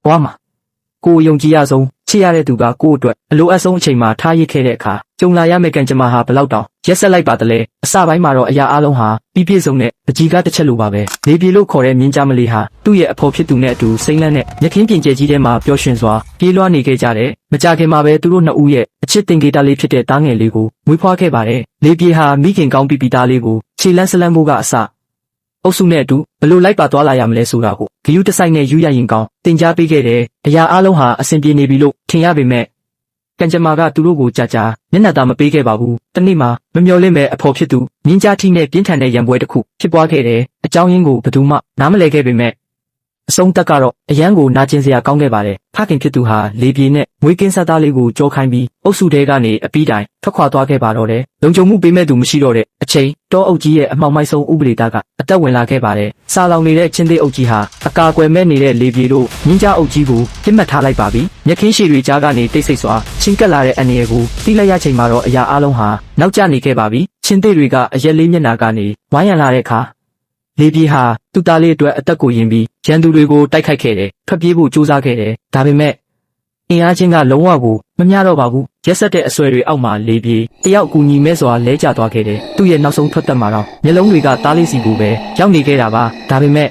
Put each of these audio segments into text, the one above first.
ဘွားမှာကိုယုံကြည်ရဆုံးချစ်ရတဲ့သူကကိုအတွက်အလိုအဆုံးအချိန်မှာထားရစ်ခဲ့တဲ့အခါကြုံလာရမယ့်ကံကြမ္မာဟာဘလောက်တောင်ရက်ဆက်လိုက်ပါတလဲအစပိုင်းမှာတော့အရာအလုံးဟာပြည့်စုံတဲ့ပကြီးကားတစ်ချက်လိုပါပဲလေပြေလို့ခေါ်တဲ့မြင်းကြားမလေးဟာသူ့ရဲ့အဖော်ဖြစ်သူနဲ့အတူစိမ့်လန်းတဲ့မြခင်းပြင်ကျဲကြီးထဲမှာပျော်ရွှင်စွာပြေးလွှားနေခဲ့ကြတယ်မကြခင်မှာပဲသူတို့နှစ်ဦးရဲ့အချစ်တင်ကေတာလေးဖြစ်တဲ့တားငယ်လေးကိုမွေးဖွားခဲ့ပါတယ်လေပြေဟာမိခင်ကောင်းပီသားလေးကိုခြေလန်းစလန်းဖို့ကအစအုပ်စုနဲ့အတူဘလို့လိုက်ပါသွားလာရမလဲဆိုတာကိုဂယုတစိုက်နဲ့ယူရရင်ကောင်းတင် जा ပေးခဲ့တယ်အရာအလုံးဟာအဆင်ပြေနေပြီလို့ထင်ရပေမဲ့ကံကြမ္မာကသူတို့ကိုကြာမျက်နှာသာမပေးခဲ့ပါဘူးတနေ့မှမမျော်လင့်မဲ့အဖော်ဖြစ်သူမြင်းကြားထီနဲ့ပြင်းထန်တဲ့ရံပွဲတစ်ခုဖြစ်ပွားခဲ့တယ်အကြောင်းရင်းကိုဘယ်သူမှနားမလည်ခဲ့ပေမဲ့အဆုံးသက်ကတော့အရန်ကိုနာကျင်စရာကောင်းခဲ့ပါတယ်ဖခင်ဖြစ်သူဟာလေပြေနဲ့မွေးကင်းစားသားလေးကိုကြောခိုင်းပြီးအုပ်စုထဲကနေအပီးတိုင်ထွက်ခွာသွားခဲ့ပါတော့တယ်လုံခြုံမှုပေးမဲ့သူမရှိတော့တဲ့အချိန်တောအုပ်ကြီးရဲ့အမှောင်မိုက်ဆုံးဥပဒေသားကအသက်ဝင်လာခဲ့ပါတယ်စာလောင်နေတဲ့ချင်းသေးအုပ်ကြီးဟာအကာအကွယ်မဲ့နေတဲ့လေပြေတို့မြင်းကြားအုပ်ကြီးကိုပြစ်မှတ်ထားလိုက်ပါပြီမြက်ခင်းရှည်တွေကြားကနေတိတ်ဆိတ်စွာချင်းကပ်လာတဲ့အန်ရယ်ကိုတိလိုက်ရချိန်မှာတော့အရာအလုံးဟာနောက်ကျနေခဲ့ပါပြီချင်းသေးတွေကအရက်လေးမျက်နှာကနေဝိုင်းရန်လာတဲ့အခါလေပြေဟာသူ့သားလေးအတွက်အသက်ကိုရင်ပြီးရန်သူတွေကိုတိုက်ခိုက်ခဲ့တယ်ထွက်ပြေးဖို့ကြိုးစားခဲ့တယ်ဒါပေမဲ့အင်အားချင်းကလုံးဝကိုမမျှတော့ပါဘူးရက်ဆက်တဲ့အဆွဲတွေအောက်မှာလေပြေတယောက်ကူညီမဲစွာလဲကျသွားခဲ့တယ်သူ့ရဲ့နောက်ဆုံးထွက်သက်မှာတော့မျက်လုံးတွေကသားလေးစီကိုပဲရောက်နေခဲ့တာပါဒါပေမဲ့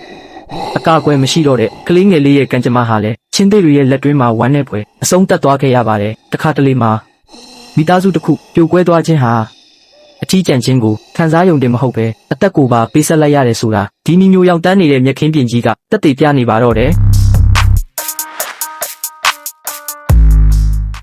အကာအကွယ်မရှိတော့တဲ့ကလေးငယ်လေးရဲ့ကံကြမ္မာဟာလည်းချင်းသေးတွေရဲ့လက်တွင်းမှာဝမ်းနဲ့ပွဲအဆုံးသက်သွားခဲ့ရပါတယ်တခါတလေမှာမိသားစုတစ်ခုပြိုကွဲသွားခြင်းဟာအထီးကျန်ခြင်းကိုခံစားယုံတယ်မဟုတ်ပဲအသက်ကိုပါပေးဆက်လိုက်ရတယ်ဆိုတာဒီမျိုးရောက်တန်းနေတဲ့မြက်ခင်းပြင်ကြီးကတက်တည်ပြနေပါတော့တယ်